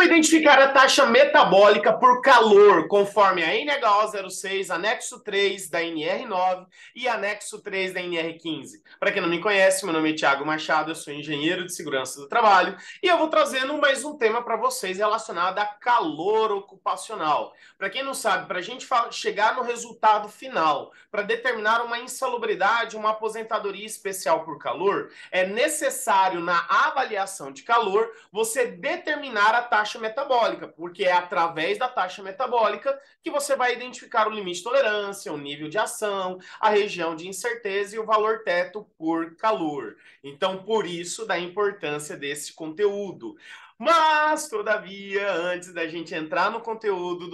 Como identificar a taxa metabólica por calor, conforme a NHO06, anexo 3 da NR9 e anexo 3 da NR15? Para quem não me conhece, meu nome é Thiago Machado, eu sou engenheiro de segurança do trabalho e eu vou trazendo mais um tema para vocês relacionado a calor ocupacional. Para quem não sabe, para a gente chegar no resultado final, para determinar uma insalubridade, uma aposentadoria especial por calor, é necessário na avaliação de calor você determinar a taxa metabólica, porque é através da taxa metabólica que você vai identificar o limite de tolerância, o nível de ação, a região de incerteza e o valor teto por calor. Então, por isso, da importância desse conteúdo. Mas, todavia, antes da gente entrar no conteúdo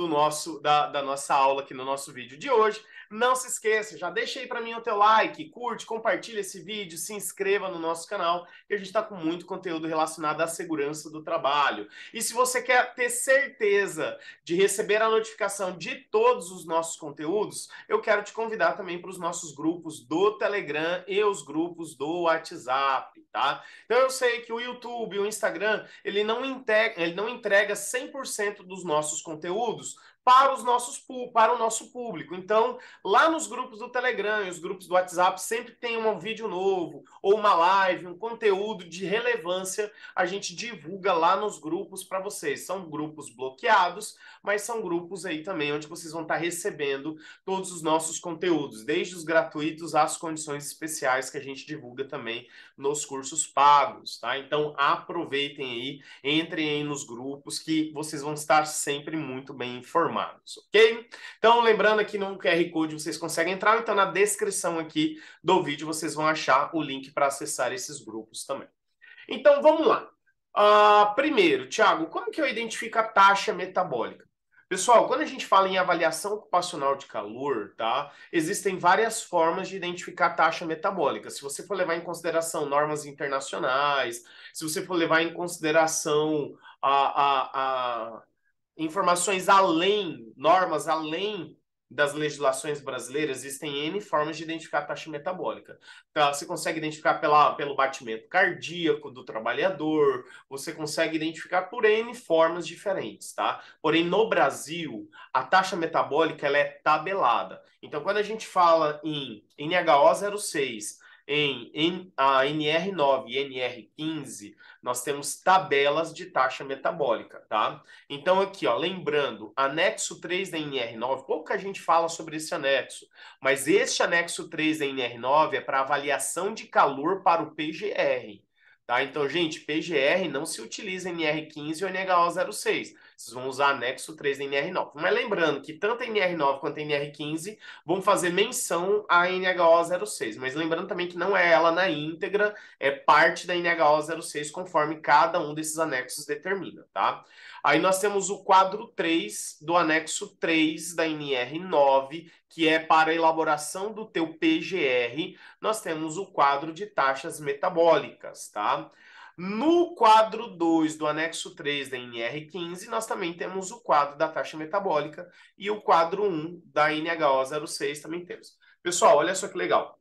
da nossa aula aqui no nosso vídeo de hoje, não se esqueça, já deixa aí para mim o teu like, curte, compartilha esse vídeo, se inscreva no nosso canal, que a gente está com muito conteúdo relacionado à segurança do trabalho. E se você quer ter certeza de receber a notificação de todos os nossos conteúdos, eu quero te convidar também para os nossos grupos do Telegram e os grupos do WhatsApp, tá? Então eu sei que o YouTube, o Instagram, ele não entrega 100% dos nossos conteúdos para o nosso público. Então, lá nos grupos do Telegram e os grupos do WhatsApp, sempre tem um vídeo novo, ou uma live, um conteúdo de relevância, a gente divulga lá nos grupos para vocês. São grupos bloqueados, mas são grupos aí também onde vocês vão estar recebendo todos os nossos conteúdos, desde os gratuitos às condições especiais que a gente divulga também nos cursos pagos, tá? Então, aproveitem aí, entrem aí nos grupos que vocês vão estar sempre muito bem informados, ok? Então, lembrando aqui no QR Code vocês conseguem entrar, então na descrição aqui do vídeo vocês vão achar o link para acessar esses grupos também. Então, vamos lá. Primeiro, Thiago, como que eu identifico a taxa metabólica? Pessoal, quando a gente fala em avaliação ocupacional de calor, tá? Existem várias formas de identificar a taxa metabólica. Se você for levar em consideração normas internacionais, se você for levar em consideração informações além, normas além das legislações brasileiras, existem N formas de identificar a taxa metabólica. Então, você consegue identificar pelo batimento cardíaco do trabalhador, você consegue identificar por N formas diferentes, tá? Porém, no Brasil, a taxa metabólica ela é tabelada. Então, quando a gente fala em NHO06, em a NR9 e NR15, nós temos tabelas de taxa metabólica, tá? Então aqui, ó, lembrando, anexo 3 da NR9, pouca gente fala sobre esse anexo, mas este anexo 3 da NR9 é para avaliação de calor para o PGR. Tá? Então, gente, PGR não se utiliza em NR15 ou NHO06. Vocês vão usar anexo 3 da NR9. Mas lembrando que tanto a NR9 quanto a NR15 vão fazer menção à NHO06. Mas lembrando também que não é ela na íntegra, é parte da NHO06 conforme cada um desses anexos determina, tá? Aí nós temos o quadro 3 do anexo 3 da NR9, que é para a elaboração do teu PGR. Nós temos o quadro de taxas metabólicas, tá? No quadro 2 do anexo 3 da NR15, nós também temos o quadro da taxa metabólica e o quadro 1 da NHO06 também temos. Pessoal, olha só que legal.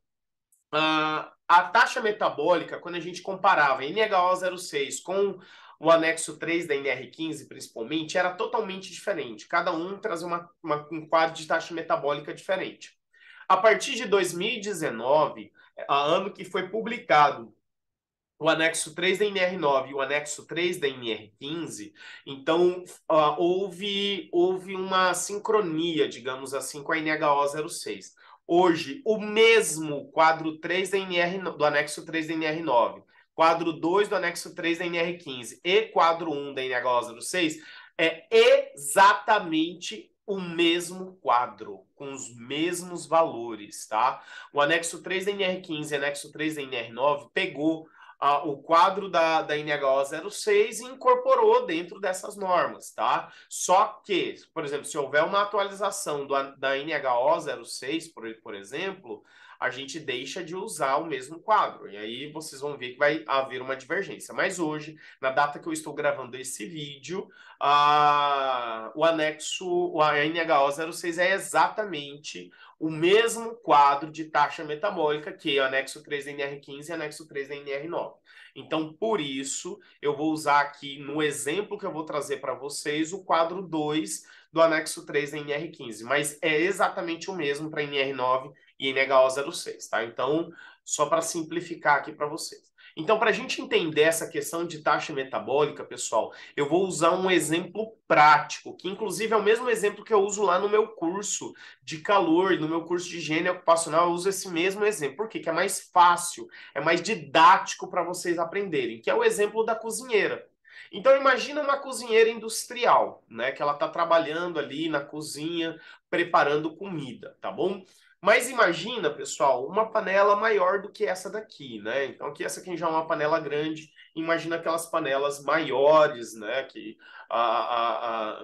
A taxa metabólica, quando a gente comparava a NHO06 com o anexo 3 da NR15, principalmente, era totalmente diferente. Cada um trazia um quadro de taxa metabólica diferente. A partir de 2019, ano que foi publicado o anexo 3 da NR9 e o anexo 3 da NR15, então houve uma sincronia, digamos assim, com a NHO06. Hoje, o mesmo quadro 3 do anexo 3 da NR9, quadro 2 do anexo 3 da NR15 e quadro 1 da NHO06 é exatamente o mesmo quadro, com os mesmos valores, tá? O anexo 3 da NR15 e o anexo 3 da NR9 pegou o quadro da NHO06 e incorporou dentro dessas normas, tá? Só que, por exemplo, se houver uma atualização da NHO06, por exemplo, a gente deixa de usar o mesmo quadro. E aí vocês vão ver que vai haver uma divergência. Mas hoje, na data que eu estou gravando esse vídeo, a NHO06 é exatamente o mesmo quadro de taxa metabólica que é o anexo 3 da NR15 e anexo 3 da NR9. Então, por isso, eu vou usar aqui, no exemplo que eu vou trazer para vocês, o quadro 2 do anexo 3 da NR15, mas é exatamente o mesmo para NR9 e NHO06, tá? Então, só para simplificar aqui para vocês. Então, para a gente entender essa questão de taxa metabólica, pessoal, eu vou usar um exemplo prático, que inclusive é o mesmo exemplo que eu uso lá no meu curso de calor, no meu curso de higiene ocupacional, eu uso esse mesmo exemplo. Por quê? Que é mais fácil, é mais didático para vocês aprenderem, que é o exemplo da cozinheira. Então, imagina uma cozinheira industrial, né? Que ela está trabalhando ali na cozinha, preparando comida, tá bom? Mas imagina, pessoal, uma panela maior do que essa daqui, né? Então, aqui essa aqui já é uma panela grande. Imagina aquelas panelas maiores, né? Que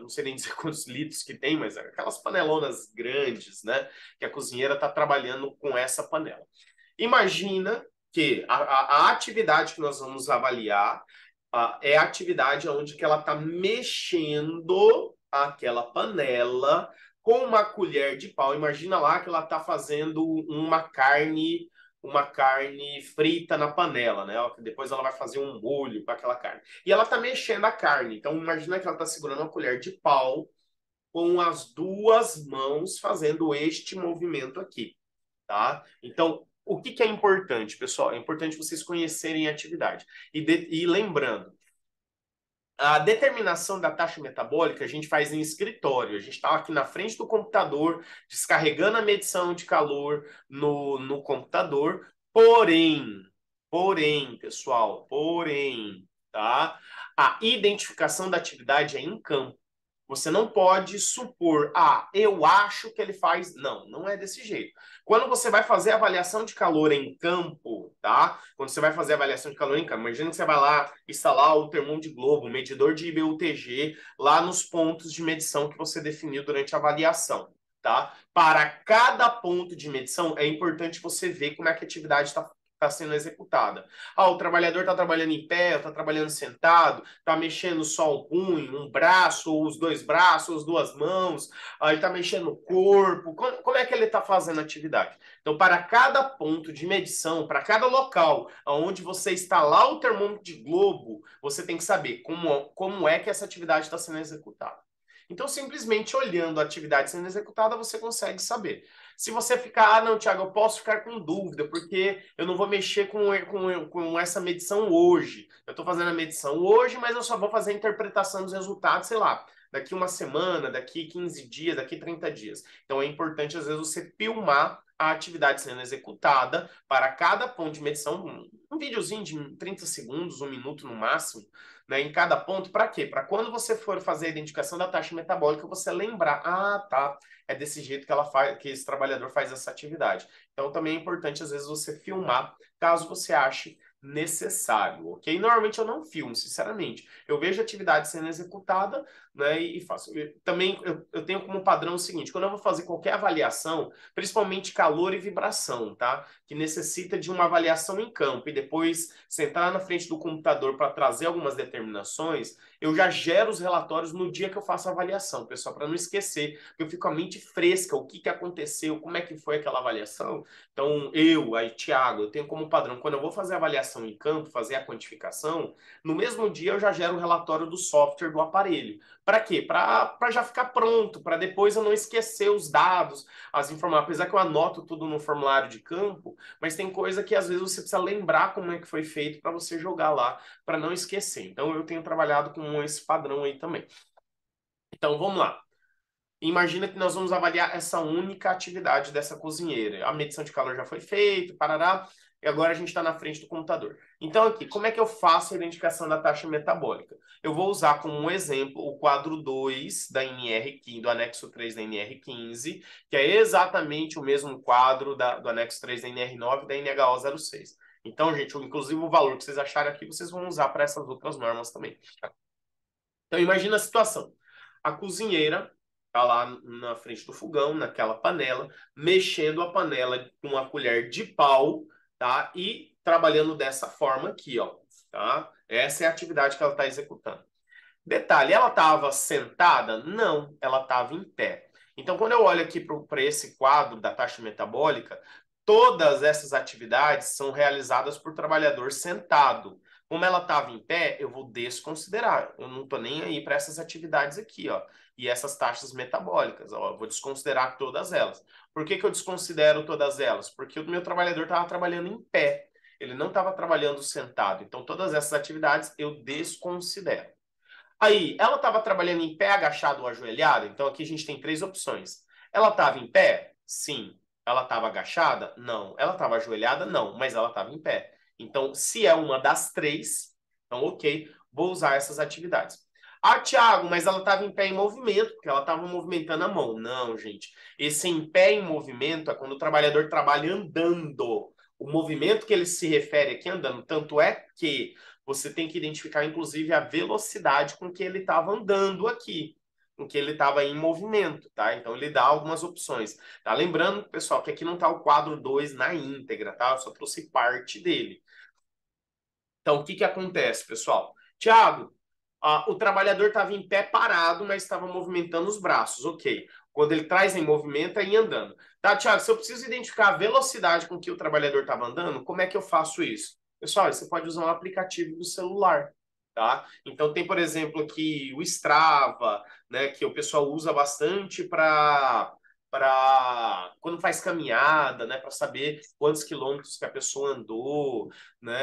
não sei nem dizer quantos litros que tem, mas aquelas panelonas grandes, né? Que a cozinheira está trabalhando com essa panela. Imagina que a atividade que nós vamos avaliar é a atividade onde que ela está mexendo aquela panela com uma colher de pau. Imagina lá que ela está fazendo uma carne frita na panela, né? Depois ela vai fazer um molho para aquela carne. E ela está mexendo a carne. Então imagina que ela está segurando uma colher de pau com as duas mãos fazendo este movimento aqui, tá? Então, o que que é importante, pessoal? É importante vocês conhecerem a atividade. E lembrando, a determinação da taxa metabólica a gente faz em escritório. A gente está aqui na frente do computador, descarregando a medição de calor no computador. Pessoal, tá? A identificação da atividade é em campo. Você não pode supor, eu acho que ele faz. Não, não é desse jeito. Quando você vai fazer avaliação de calor em campo, tá? Quando você vai fazer avaliação de calor em campo, imagina que você vai lá instalar o termômetro de globo, o medidor de IBUTG, lá nos pontos de medição que você definiu durante a avaliação, tá? Para cada ponto de medição, é importante você ver como é que a atividade está sendo executada. O trabalhador está trabalhando em pé, está trabalhando sentado, está mexendo só um punho, um braço, ou os dois braços, as duas mãos, ele está mexendo o corpo. Como é que ele está fazendo a atividade? Então, para cada ponto de medição, para cada local onde você instalar o termômetro de globo, você tem que saber como é que essa atividade está sendo executada. Então, simplesmente olhando a atividade sendo executada, você consegue saber. Se você ficar, não, Thiago, eu posso ficar com dúvida, porque eu não vou mexer com essa medição hoje. Eu estou fazendo a medição hoje, mas eu só vou fazer a interpretação dos resultados, sei lá, daqui uma semana, daqui 15 dias, daqui 30 dias. Então é importante, às vezes, você filmar a atividade sendo executada para cada ponto de medição, um videozinho de 30 segundos, 1 minuto no máximo, né, em cada ponto. Para quê? Para quando você for fazer a identificação da taxa metabólica, você lembrar, tá, é desse jeito que ela faz, que esse trabalhador faz essa atividade. Então também é importante, às vezes, você filmar, caso você ache necessário, ok? Normalmente eu não filmo, sinceramente. Eu vejo a atividade sendo executada, né, e faço. Também eu tenho como padrão o seguinte: quando eu vou fazer qualquer avaliação, principalmente calor e vibração, tá? Que necessita de uma avaliação em campo e depois sentar na frente do computador para trazer algumas determinações, eu já gero os relatórios no dia que eu faço a avaliação, pessoal, para não esquecer, porque eu fico com a mente fresca, o que que aconteceu, como é que foi aquela avaliação. Então, Thiago, eu tenho como padrão, quando eu vou fazer a avaliação em campo, fazer a quantificação, no mesmo dia eu já gero o relatório do software do aparelho. Para quê? Para já ficar pronto, para depois eu não esquecer os dados, as informações. Apesar que eu anoto tudo no formulário de campo, mas tem coisa que às vezes você precisa lembrar como é que foi feito para você jogar lá, para não esquecer. Então eu tenho trabalhado com esse padrão aí também. Então vamos lá. Imagina que nós vamos avaliar essa única atividade dessa cozinheira. A medição de calor já foi feita, parará, e agora a gente está na frente do computador. Então, aqui, como é que eu faço a identificação da taxa metabólica? Eu vou usar como um exemplo o quadro 2 da NR15, do anexo 3 da NR15, que é exatamente o mesmo quadro do anexo 3 da NR9 e da NHO06. Então, gente, inclusive o valor que vocês acharem aqui, vocês vão usar para essas outras normas também. Então, imagina a situação. A cozinheira está lá na frente do fogão, naquela panela, mexendo a panela com uma colher de pau, tá? E trabalhando dessa forma aqui, ó, tá? Essa é a atividade que ela está executando. Detalhe, ela estava sentada? Não, ela estava em pé. Então, quando eu olho aqui para esse quadro da taxa metabólica, todas essas atividades são realizadas por trabalhador sentado. Como ela estava em pé, eu vou desconsiderar. Eu não estou nem aí para essas atividades aqui, ó. E essas taxas metabólicas, ó. Eu vou desconsiderar todas elas. Por que que eu desconsidero todas elas? Porque o meu trabalhador estava trabalhando em pé. Ele não estava trabalhando sentado. Então, todas essas atividades eu desconsidero. Aí, ela estava trabalhando em pé, agachado ou ajoelhado? Então, aqui a gente tem três opções. Ela estava em pé? Sim. Ela estava agachada? Não. Ela estava ajoelhada? Não. Mas ela estava em pé. Então, se é uma das três, então, ok, vou usar essas atividades. Ah, Thiago, mas ela estava em pé em movimento, porque ela estava movimentando a mão. Não, gente. Esse em pé em movimento é quando o trabalhador trabalha andando. O movimento que ele se refere aqui andando. Tanto é que você tem que identificar, inclusive, a velocidade com que ele estava andando aqui, com que ele estava em movimento, tá? Então, ele dá algumas opções, tá? Lembrando, pessoal, que aqui não está o quadro 2 na íntegra, tá? Eu só trouxe parte dele. Então, o que que acontece, pessoal? Tiago, o trabalhador estava em pé parado, mas estava movimentando os braços, ok. Quando ele traz em movimento, é ir andando. Tá, Tiago, se eu preciso identificar a velocidade com que o trabalhador estava andando, como é que eu faço isso? Pessoal, você pode usar um aplicativo do celular, tá? Então, tem, por exemplo, aqui o Strava, né, que o pessoal usa bastante para quando faz caminhada, né, para saber quantos quilômetros que a pessoa andou, né?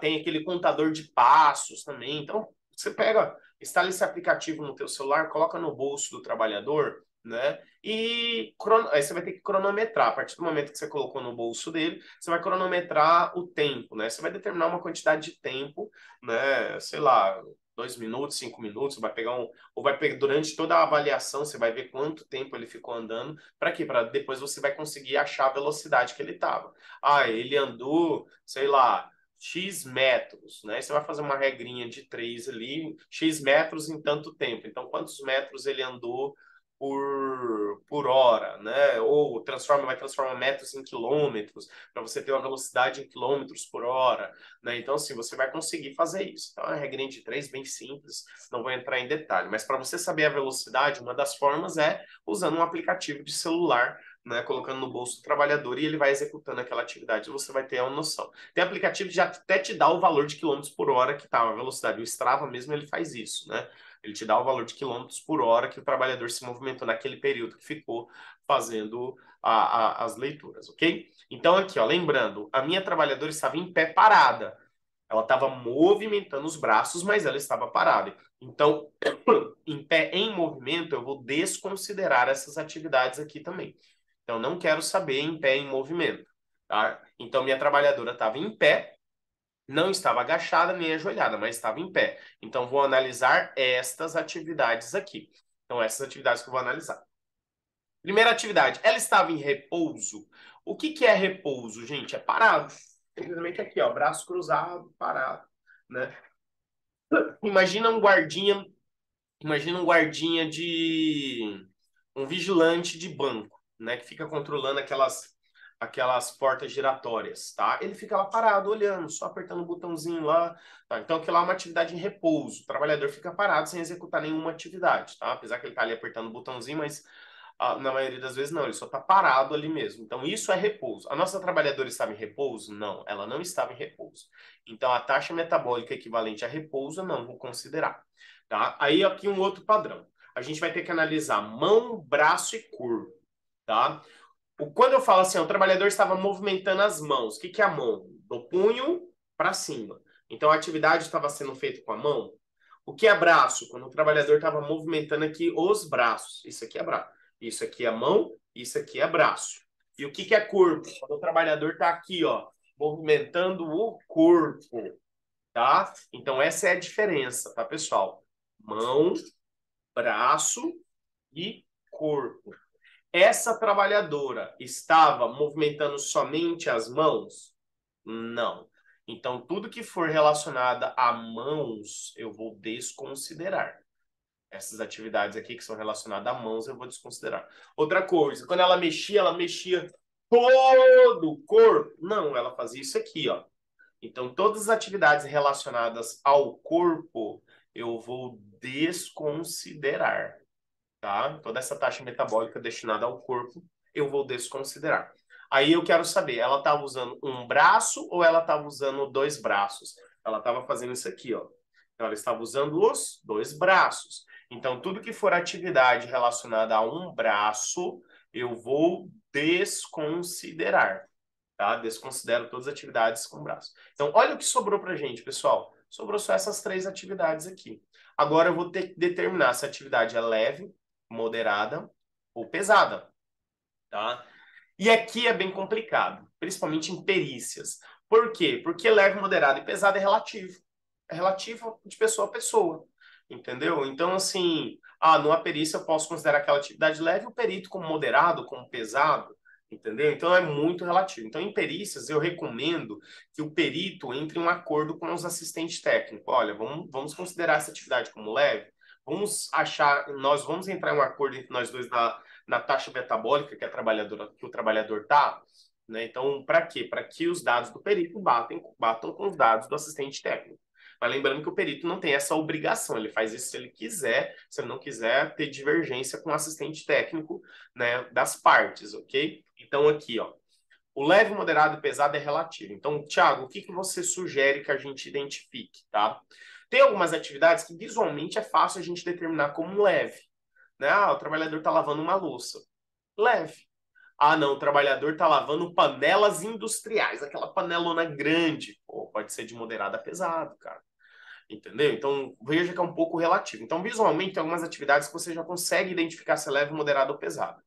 Tem aquele contador de passos também. Então, você pega, instala esse aplicativo no teu celular, coloca no bolso do trabalhador, né? E aí você vai ter que cronometrar. A partir do momento que você colocou no bolso dele, você vai cronometrar o tempo, né? Você vai determinar uma quantidade de tempo, né? Sei lá, 2 minutos, 5 minutos, vai pegar ou vai pegar durante toda a avaliação, você vai ver quanto tempo ele ficou andando. Para quê? Para depois você vai conseguir achar a velocidade que ele estava. Ah, ele andou, sei lá, X metros, né? Você vai fazer uma regrinha de 3 ali, X metros em tanto tempo. Então, quantos metros ele andou por hora, né? Ou vai transformar metros em quilômetros, para você ter uma velocidade em quilômetros por hora, né? Então, assim, você vai conseguir fazer isso. Então, é uma regrinha de 3 bem simples, não vou entrar em detalhe. Mas para você saber a velocidade, uma das formas é usando um aplicativo de celular, né, colocando no bolso do trabalhador e ele vai executando aquela atividade, você vai ter uma noção. Tem aplicativo que já até te dá o valor de quilômetros por hora que está a velocidade. O Strava mesmo ele faz isso, né? Ele te dá o valor de quilômetros por hora que o trabalhador se movimentou naquele período que ficou fazendo as leituras, ok? Então aqui, ó, lembrando, a minha trabalhadora estava em pé parada. Ela estava movimentando os braços, mas ela estava parada. Então, em pé em movimento, eu vou desconsiderar essas atividades aqui também. Então, não quero saber em pé em movimento, tá? Então, minha trabalhadora estava em pé, não estava agachada nem ajoelhada, mas estava em pé. Então, vou analisar estas atividades aqui. Então, essas atividades que eu vou analisar. Primeira atividade, ela estava em repouso. O que que é repouso, gente? É parado. Simplesmente aqui, ó, braço cruzado, parado, né? Imagina um guardinha, imagina um guardinha de um vigilante de banco, né, que fica controlando aquelas portas giratórias, tá? Ele fica lá parado olhando, só apertando o botãozinho lá, tá? Então aquilo lá é uma atividade em repouso. O trabalhador fica parado sem executar nenhuma atividade, tá? Apesar que ele tá ali apertando o botãozinho, mas na maioria das vezes não, ele só tá parado ali mesmo. Então isso é repouso. A nossa trabalhadora estava em repouso? Não, ela não estava em repouso. Então a taxa metabólica equivalente a repouso eu não vou considerar, tá? Aí aqui um outro padrão. A gente vai ter que analisar mão, braço e corpo, tá? Quando eu falo assim, o trabalhador estava movimentando as mãos, o que que é a mão? Do punho para cima. Então a atividade estava sendo feita com a mão. O que é braço? Quando o trabalhador estava movimentando aqui os braços. Isso aqui é braço. Isso aqui é mão, isso aqui é braço. E o que que é corpo? Quando o trabalhador está aqui, ó, movimentando o corpo, tá? Então essa é a diferença, tá, pessoal? Mão, braço e corpo. Essa trabalhadora estava movimentando somente as mãos? Não. Então, tudo que for relacionado a mãos, eu vou desconsiderar. Essas atividades aqui que são relacionadas a mãos, eu vou desconsiderar. Outra coisa, quando ela mexia todo o corpo. Não, ela fazia isso aqui, ó. Então, todas as atividades relacionadas ao corpo, eu vou desconsiderar, tá? Toda essa taxa metabólica destinada ao corpo, eu vou desconsiderar. Aí eu quero saber, ela estava usando um braço ou ela estava usando 2 braços? Ela estava fazendo isso aqui, ó. Então, ela estava usando os dois braços. Então, tudo que for atividade relacionada a um braço, eu vou desconsiderar, tá? Desconsidero todas as atividades com braço. Então, olha o que sobrou pra gente, pessoal. Sobrou só essas 3 atividades aqui. Agora eu vou ter que determinar se a atividade é leve, moderada ou pesada, tá? E aqui é bem complicado, principalmente em perícias. Por quê? Porque leve, moderado e pesado é relativo. É relativo de pessoa a pessoa, entendeu? Então, assim, numa perícia eu posso considerar aquela atividade leve, o perito como moderado, como pesado, entendeu? Então, é muito relativo. Então, em perícias, eu recomendo que o perito entre em um acordo com os assistentes técnicos. Olha, vamos considerar essa atividade como leve, nós vamos entrar em um acordo entre nós dois na taxa metabólica que o trabalhador tá, né? Então, para quê? Para que os dados do perito batam com os dados do assistente técnico. Mas lembrando que o perito não tem essa obrigação, ele faz isso se ele quiser, se ele não quiser ter divergência com o assistente técnico, né, das partes, ok? Então, aqui, ó, o leve, moderado e pesado é relativo. Então, Thiago, o que você sugere que a gente identifique, tá? Tem algumas atividades que visualmente é fácil a gente determinar como leve, né? O trabalhador está lavando uma louça. Leve. Não, o trabalhador está lavando panelas industriais, aquela panelona grande. Pô, pode ser de moderado a pesado, cara. Entendeu? Então, veja que é um pouco relativo. Então, visualmente, tem algumas atividades que você já consegue identificar se é leve, moderado ou pesado.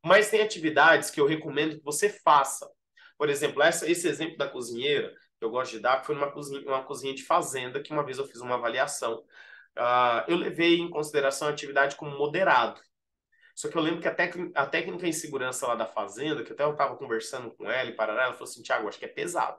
Mas tem atividades que eu recomendo que você faça. Por exemplo, esse exemplo da cozinheira, que eu gosto de dar, que foi uma cozinha de fazenda, que uma vez eu fiz uma avaliação. Eu levei em consideração a atividade como moderado. Só que eu lembro que a técnica em segurança lá da fazenda, que até eu estava conversando com ela e parará, ela falou assim, Thiago, acho que é pesado.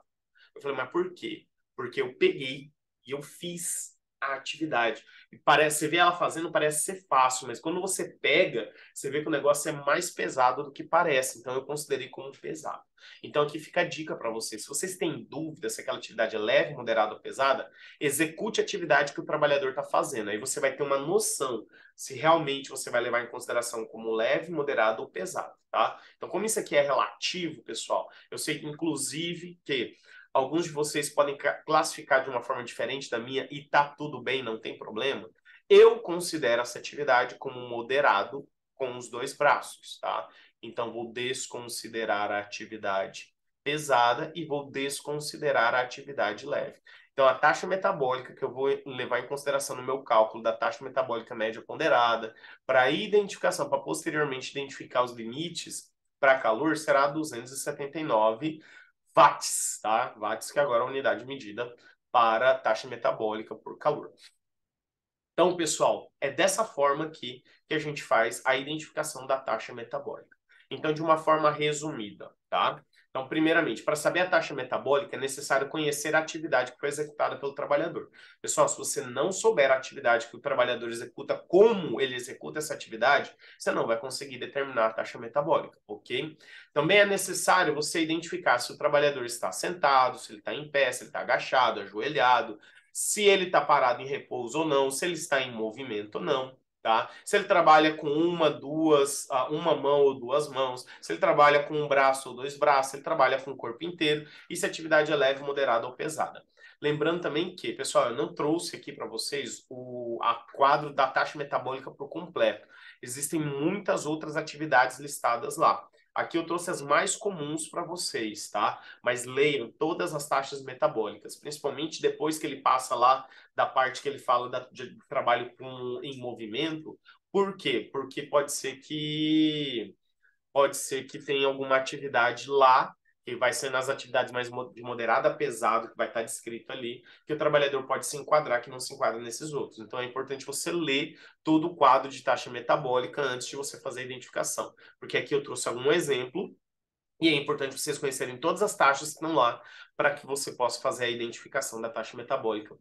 Eu falei, mas por quê? Porque eu peguei e eu fiz a atividade. E parece, você vê ela fazendo, parece ser fácil, mas quando você pega, você vê que o negócio é mais pesado do que parece. Então eu considerei como pesado. Então aqui fica a dica para vocês. Se vocês têm dúvida se aquela atividade é leve, moderada ou pesada, execute a atividade que o trabalhador está fazendo. Aí você vai ter uma noção se realmente você vai levar em consideração como leve, moderado ou pesado, tá? Então, como isso aqui é relativo, pessoal, eu sei, inclusive, que alguns de vocês podem classificar de uma forma diferente da minha e tá tudo bem, não tem problema. Eu considero essa atividade como moderado com os dois braços, tá? Então, vou desconsiderar a atividade pesada e vou desconsiderar a atividade leve. Então, a taxa metabólica que eu vou levar em consideração no meu cálculo da taxa metabólica média ponderada, para identificação, para posteriormente identificar os limites para calor, será 279 watts, tá? Watts que agora é a unidade medida para taxa metabólica por calor. Então, pessoal, é dessa forma aqui que a gente faz a identificação da taxa metabólica. Então, de uma forma resumida, tá? Então, primeiramente, para saber a taxa metabólica, é necessário conhecer a atividade que foi executada pelo trabalhador. Pessoal, se você não souber a atividade que o trabalhador executa, como ele executa essa atividade, você não vai conseguir determinar a taxa metabólica, ok? Também é necessário você identificar se o trabalhador está sentado, se ele está em pé, se ele está agachado, ajoelhado, se ele está parado em repouso ou não, se ele está em movimento ou não, tá? Se ele trabalha com uma mão ou duas mãos, se ele trabalha com um braço ou dois braços, se ele trabalha com o corpo inteiro, e se a atividade é leve, moderada ou pesada. Lembrando também que, pessoal, eu não trouxe aqui para vocês o quadro da taxa metabólica por completo. Existem muitas outras atividades listadas lá. Aqui eu trouxe as mais comuns para vocês, tá? Mas leiam todas as taxas metabólicas, principalmente depois que ele passa lá da parte que ele fala de trabalho em movimento. Por quê? Porque pode ser que tenha alguma atividade lá, que vai ser nas atividades mais de moderada a pesado, que vai estar descrito ali, que o trabalhador pode se enquadrar, que não se enquadra nesses outros. Então é importante você ler todo o quadro de taxa metabólica antes de você fazer a identificação. Porque aqui eu trouxe algum exemplo, e é importante vocês conhecerem todas as taxas que estão lá, para que você possa fazer a identificação da taxa metabólica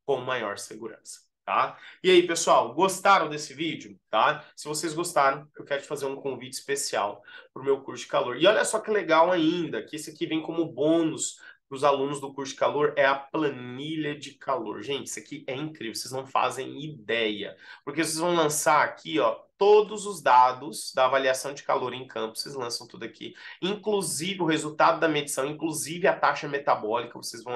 com maior segurança, tá? E aí, pessoal, gostaram desse vídeo, tá? Se vocês gostaram, eu quero te fazer um convite especial para o meu curso de calor. E olha só que legal ainda, que esse aqui vem como bônus para os alunos do curso de calor é a planilha de calor. Gente, isso aqui é incrível, vocês não fazem ideia. Porque vocês vão lançar aqui, ó, todos os dados da avaliação de calor em campo, vocês lançam tudo aqui, inclusive o resultado da medição, inclusive a taxa metabólica, vocês vão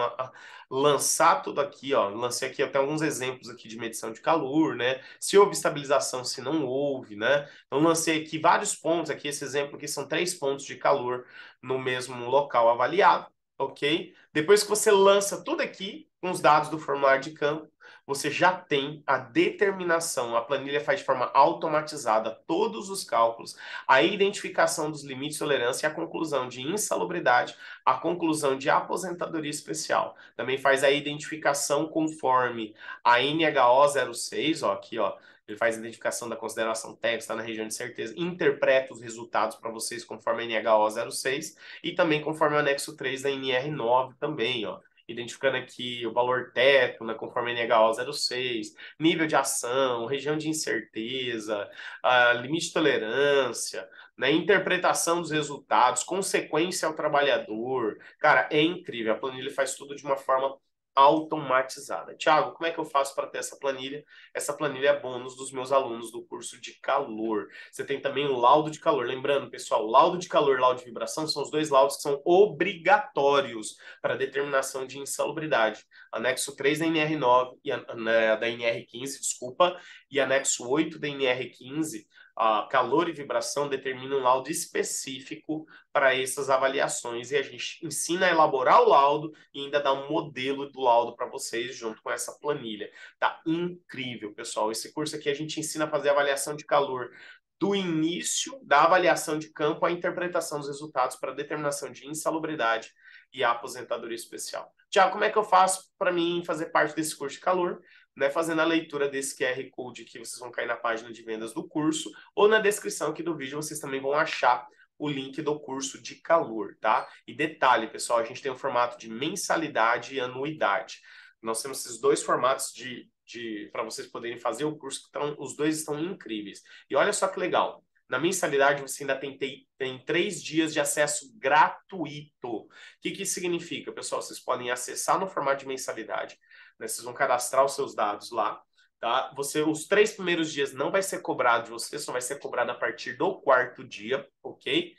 lançar tudo aqui, ó. Lancei aqui até alguns exemplos aqui de medição de calor, né? Se houve estabilização, se não houve, né? Então lancei aqui vários pontos, aqui esse exemplo aqui são 3 pontos de calor no mesmo local avaliado, ok? Depois que você lança tudo aqui, com os dados do formulário de campo, você já tem a determinação, a planilha faz de forma automatizada todos os cálculos, a identificação dos limites de tolerância e a conclusão de insalubridade, a conclusão de aposentadoria especial. Também faz a identificação conforme a NHO 06, ó, aqui, ó, ele faz a identificação da consideração técnica, está na região de certeza, interpreta os resultados para vocês conforme a NHO 06 e também conforme o anexo 3 da NR9 também, ó. Identificando aqui o valor teto, né, conforme a NHO 06, nível de ação, região de incerteza, limite de tolerância, né, interpretação dos resultados, consequência ao trabalhador. Cara, é incrível. A planilha faz tudo de uma forma automatizada. Tiago, como é que eu faço para ter essa planilha? Essa planilha é bônus dos meus alunos do curso de calor. Você tem também o laudo de calor. Lembrando, pessoal, laudo de calor e laudo de vibração são os 2 laudos que são obrigatórios para determinação de insalubridade. Anexo 3 da NR9 e da NR15, desculpa, e anexo 8 da NR15, calor e vibração determinam um laudo específico para essas avaliações e a gente ensina a elaborar o laudo e ainda dá um modelo do laudo para vocês junto com essa planilha. Tá incrível, pessoal. Esse curso aqui a gente ensina a fazer avaliação de calor do início da avaliação de campo à interpretação dos resultados para determinação de insalubridade e a aposentadoria especial. Tiago, como é que eu faço para mim fazer parte desse curso de calor? Né, fazendo a leitura desse QR Code que vocês vão cair na página de vendas do curso ou na descrição aqui do vídeo vocês também vão achar o link do curso de calor, tá? E detalhe, pessoal, a gente tem o formato de mensalidade e anuidade. Nós temos esses 2 formatos para vocês poderem fazer o curso, então os 2 estão incríveis. E olha só que legal, na mensalidade você ainda tem 3 dias de acesso gratuito. O que isso significa, pessoal? Vocês podem acessar no formato de mensalidade, né? Vocês vão cadastrar os seus dados lá, tá? Os 3 primeiros dias não vai ser cobrado de você, só vai ser cobrado a partir do 4º dia, ok?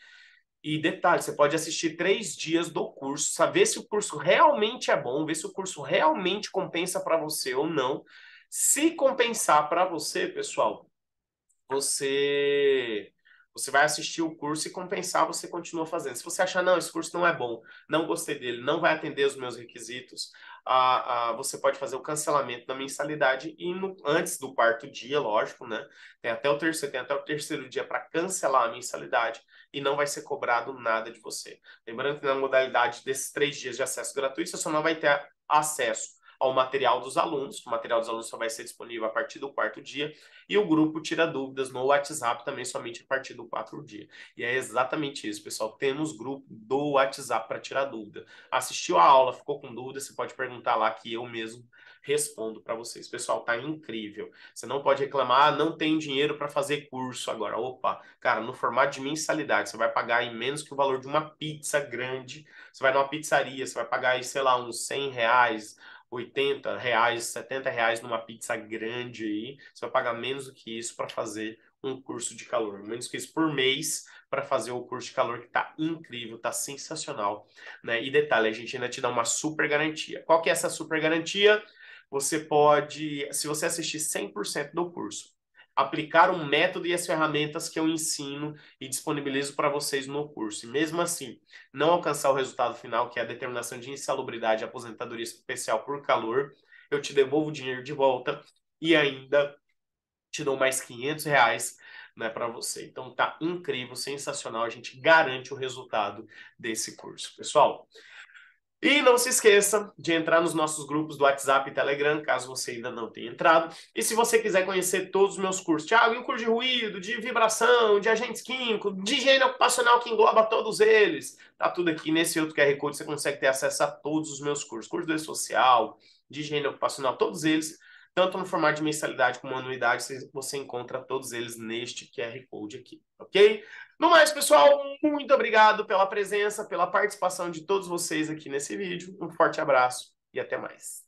E detalhe, você pode assistir 3 dias do curso, saber se o curso realmente é bom, ver se o curso realmente compensa para você ou não. Se compensar para você, pessoal, você vai assistir o curso e compensar, você continua fazendo. Se você achar, não, esse curso não é bom, não gostei dele, não vai atender os meus requisitos, você pode fazer o cancelamento da mensalidade e antes do 4º dia, lógico, né? Tem até o terceiro dia para cancelar a mensalidade e não vai ser cobrado nada de você. Lembrando que na modalidade desses 3 dias de acesso gratuito, você só não vai ter acesso ao material dos alunos. O material dos alunos só vai ser disponível a partir do 4º dia e o grupo tira dúvidas no WhatsApp também somente a partir do 4º dia. E é exatamente isso, pessoal. Temos grupo do WhatsApp para tirar dúvida. Assistiu a aula, ficou com dúvida, você pode perguntar lá que eu mesmo respondo para vocês. Pessoal, tá incrível. Você não pode reclamar, não tem dinheiro para fazer curso agora. Opa, cara, no formato de mensalidade, você vai pagar em menos que o valor de uma pizza grande. Você vai numa pizzaria, você vai pagar aí, sei lá, uns R$ 100, R$ 80, R$ 70 numa pizza grande aí. Você vai pagar menos do que isso para fazer um curso de calor. Menos que isso por mês para fazer o curso de calor que tá incrível, tá sensacional, né? E detalhe, a gente ainda te dá uma super garantia. Qual que é essa super garantia? Você pode, se você assistir 100% do curso, aplicar o método e as ferramentas que eu ensino e disponibilizo para vocês no curso. E mesmo assim, não alcançar o resultado final, que é a determinação de insalubridade e aposentadoria especial por calor, eu te devolvo o dinheiro de volta e ainda te dou mais R$ 500, né, para você. Então tá incrível, sensacional, a gente garante o resultado desse curso. Pessoal, e não se esqueça de entrar nos nossos grupos do WhatsApp e Telegram, caso você ainda não tenha entrado. E se você quiser conhecer todos os meus cursos, Thiago, e o curso de ruído, de vibração, de agentes químicos, de higiene ocupacional que engloba todos eles, tá tudo aqui nesse outro QR Code, você consegue ter acesso a todos os meus cursos. Curso de E-Social, de higiene ocupacional, todos eles, tanto no formato de mensalidade como anuidade, você encontra todos eles neste QR Code aqui, ok? ok? No mais, pessoal, muito obrigado pela presença, pela participação de todos vocês aqui nesse vídeo. Um forte abraço e até mais.